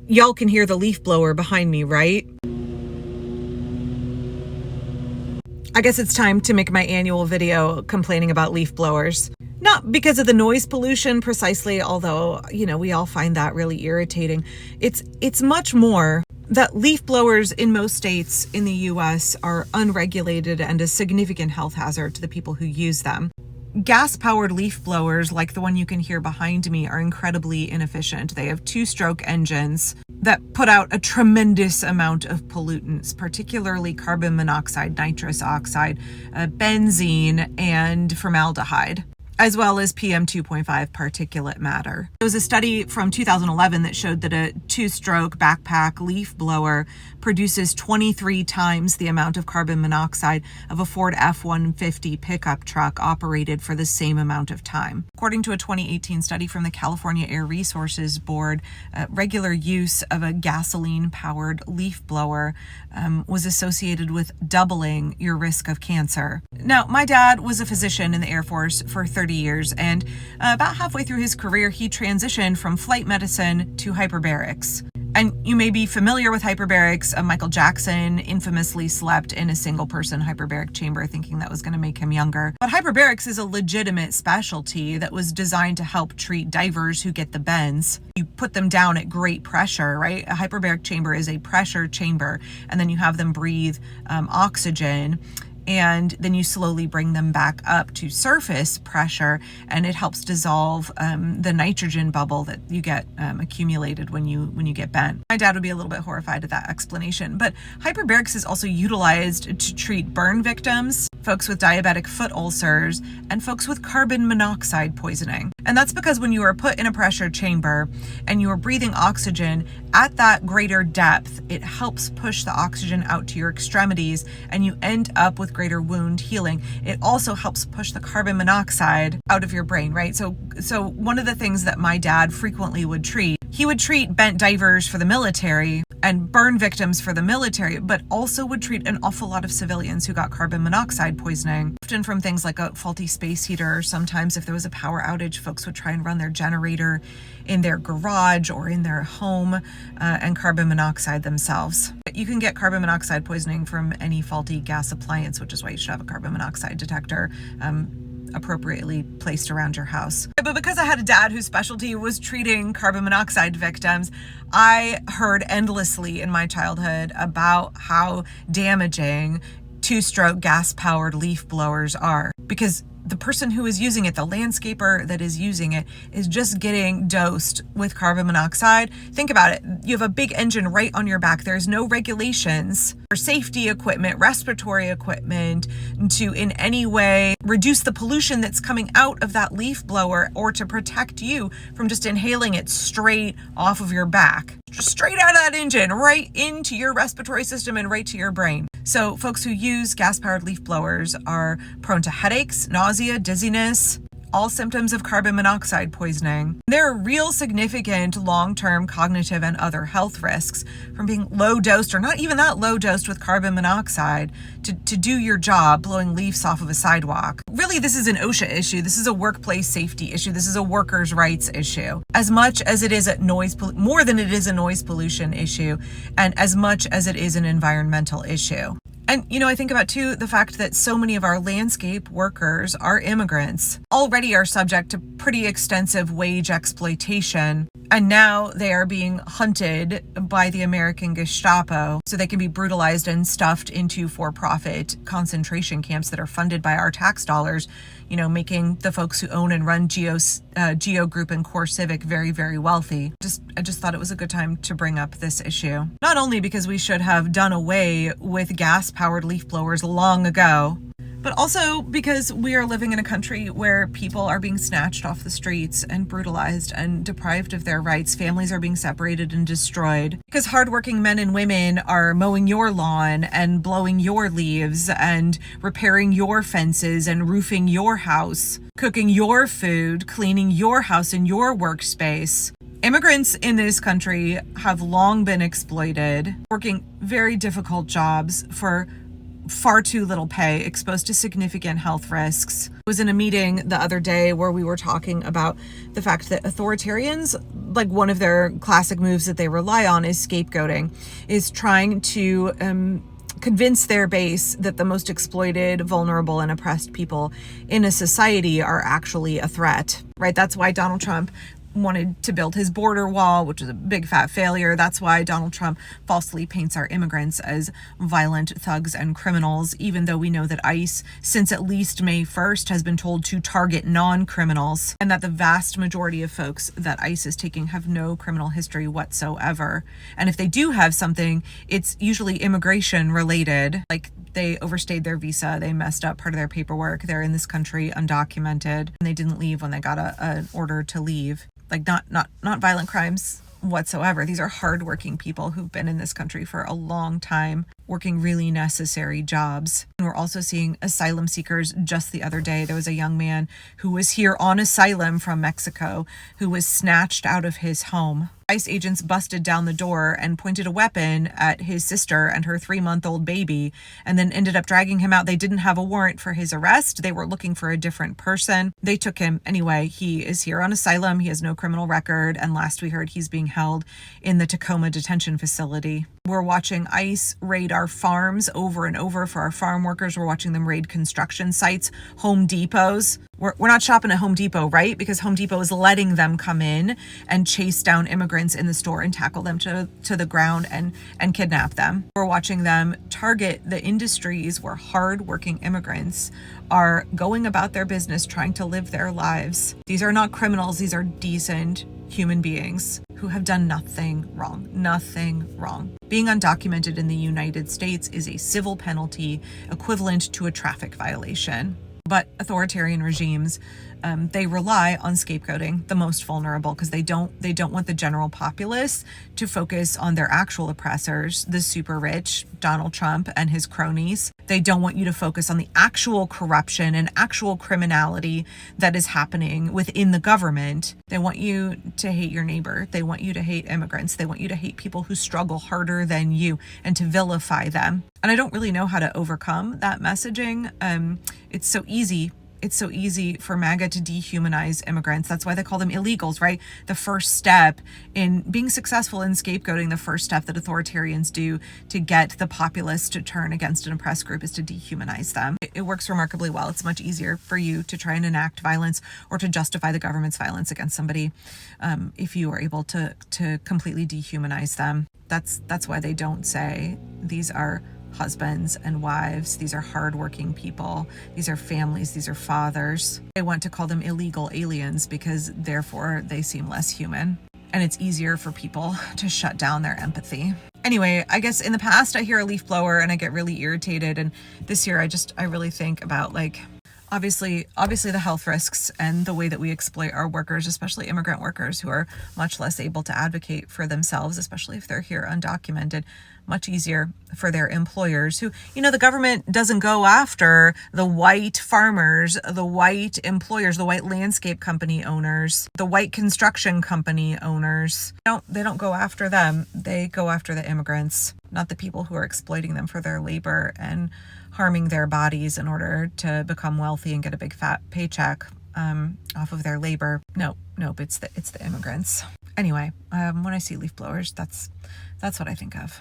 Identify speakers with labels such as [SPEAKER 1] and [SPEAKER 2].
[SPEAKER 1] Y'all can hear the leaf blower behind me, right? I guess it's time to make my annual video complaining about leaf blowers. Not because of the noise pollution precisely, although, we all find that really irritating. It's much more that leaf blowers in most states in the US are unregulated and a significant health hazard to the people who use them. Gas-powered leaf blowers, like the one you can hear behind me, are incredibly inefficient. They have two-stroke engines that put out a tremendous amount of pollutants, particularly carbon monoxide, nitrous oxide, benzene, and formaldehyde, as well as PM 2.5 particulate matter. There was a study from 2011 that showed that a two-stroke backpack leaf blower produces 23 times the amount of carbon monoxide of a Ford F-150 pickup truck operated for the same amount of time. According to a 2018 study from the California Air Resources Board, regular use of a gasoline-powered leaf blower was associated with doubling your risk of cancer. Now, my dad was a physician in the Air Force for 30 years, and about halfway through his career, he transitioned from flight medicine to hyperbarics. And you may be familiar with hyperbarics. Michael Jackson infamously slept in a single-person hyperbaric chamber thinking that was going to make him younger. But hyperbarics is a legitimate specialty that was designed to help treat divers who get the bends. You put them down at great pressure, right? A hyperbaric chamber is a pressure chamber, and then you have them breathe oxygen, and then you slowly bring them back up to surface pressure, and it helps dissolve the nitrogen bubble that you get accumulated when you get bent. My dad would be a little bit horrified at that explanation, but hyperbarics is also utilized to treat burn victims, folks with diabetic foot ulcers, and folks with carbon monoxide poisoning. And that's because when you are put in a pressure chamber and you are breathing oxygen at that greater depth, it helps push the oxygen out to your extremities, and you end up with greater wound healing. It also helps push the carbon monoxide out of your brain, right? So one of the things that my dad frequently would treat, he would treat bent divers for the military and burn victims for the military, but also would treat an awful lot of civilians who got carbon monoxide poisoning, often from things like a faulty space heater. Sometimes if there was a power outage, folks would try and run their generator in their garage or in their home and carbon monoxide themselves. But you can get carbon monoxide poisoning from any faulty gas appliance, which is why you should have a carbon monoxide detector appropriately placed around your house. But because I had a dad whose specialty was treating carbon monoxide victims, I heard endlessly in my childhood about how damaging two-stroke gas-powered leaf blowers are, because the person who is using it, the landscaper that is using it, is just getting dosed with carbon monoxide. Think about it. You have a big engine right on your back. There's no regulations for safety equipment, respiratory equipment, to in any way reduce the pollution that's coming out of that leaf blower, or to protect you from just inhaling it straight off of your back, just straight out of that engine, right into your respiratory system and right to your brain. So folks who use gas-powered leaf blowers are prone to headaches, nausea, dizziness, all symptoms of carbon monoxide poisoning. There are real significant long-term cognitive and other health risks from being low-dosed, or not even that low-dosed, with carbon monoxide to do your job blowing leaves off of a sidewalk. Really, this is an OSHA issue. This is a workplace safety issue. This is a workers' rights issue. As much as it is more than it is a noise pollution issue, and as much as it is an environmental issue. And, I think about, too, the fact that so many of our landscape workers are immigrants, already are subject to pretty extensive wage exploitation, and now they are being hunted by the American Gestapo so they can be brutalized and stuffed into for-profit concentration camps that are funded by our tax dollars, making the folks who own and run Geo Group and Core Civic very, very wealthy. I just thought it was a good time to bring up this issue. Not only because we should have done away with gas-powered leaf blowers long ago, but also because we are living in a country where people are being snatched off the streets and brutalized and deprived of their rights. Families are being separated and destroyed because hardworking men and women are mowing your lawn and blowing your leaves and repairing your fences and roofing your house, cooking your food, cleaning your house and your workspace. Immigrants in this country have long been exploited, working very difficult jobs for far too little pay, exposed to significant health risks. I was in a meeting the other day where we were talking about the fact that authoritarians like one of their classic moves that they rely on is scapegoating, is trying to convince their base that the most exploited, vulnerable, and oppressed people in a society are actually a threat, right? That's why Donald Trump wanted to build his border wall, which is a big fat failure. That's why Donald Trump falsely paints our immigrants as violent thugs and criminals, even though we know that ICE, since at least May 1st, has been told to target non-criminals, and that the vast majority of folks that ICE is taking have no criminal history whatsoever. And if they do have something, it's usually immigration related, like they overstayed their visa, they messed up part of their paperwork, they're in this country undocumented, and they didn't leave when they got an order to leave. Like not violent crimes whatsoever. These are hardworking people who've been in this country for a long time, working really necessary jobs. And we're also seeing asylum seekers. Just the other day, there was a young man who was here on asylum from Mexico who was snatched out of his home. ICE agents busted down the door and pointed a weapon at his sister and her 3-month-old baby, and then ended up dragging him out. They didn't have a warrant for his arrest. They were looking for a different person. They took him anyway. He is here on asylum. He has no criminal record. And last we heard, he's being held in the Tacoma detention facility. We're watching ICE raid our farms over and over for our farm workers. We're watching them raid construction sites, Home Depots. We're not shopping at Home Depot, right? Because Home Depot is letting them come in and chase down immigrants in the store and tackle them to the ground and kidnap them. We're watching them target the industries where hardworking immigrants are going about their business, trying to live their lives. These are not criminals. These are decent human beings who have done nothing wrong. Nothing wrong. Being undocumented in the United States is a civil penalty equivalent to a traffic violation. But authoritarian regimes, they rely on scapegoating the most vulnerable, because they don't want the general populace to focus on their actual oppressors, the super rich, Donald Trump and his cronies. They don't want you to focus on the actual corruption and actual criminality that is happening within the government. They want you to hate your neighbor. They want you to hate immigrants. They want you to hate people who struggle harder than you and to vilify them. And I don't really know how to overcome that messaging. It's so easy. It's so easy for MAGA to dehumanize immigrants. That's why they call them illegals, right? The first step in being successful in scapegoating, the first step that authoritarians do to get the populace to turn against an oppressed group is to dehumanize them. It works remarkably well. It's much easier for you to try and enact violence or to justify the government's violence against somebody if you are able to completely dehumanize them. That's why they don't say these are husbands and wives. These are hardworking people. These are families. These are fathers. They want to call them illegal aliens because therefore they seem less human. And it's easier for people to shut down their empathy. Anyway, I guess in the past I hear a leaf blower and I get really irritated. And this year I really think about, like, obviously the health risks and the way that we exploit our workers, especially immigrant workers who are much less able to advocate for themselves, especially if they're here undocumented. Much easier for their employers who, the government doesn't go after the white farmers, the white employers, the white landscape company owners, the white construction company owners. They don't go after them. They go after the immigrants, not the people who are exploiting them for their labor and harming their bodies in order to become wealthy and get a big fat paycheck off of their labor. Nope, it's the immigrants. Anyway, when I see leaf blowers, that's what I think of.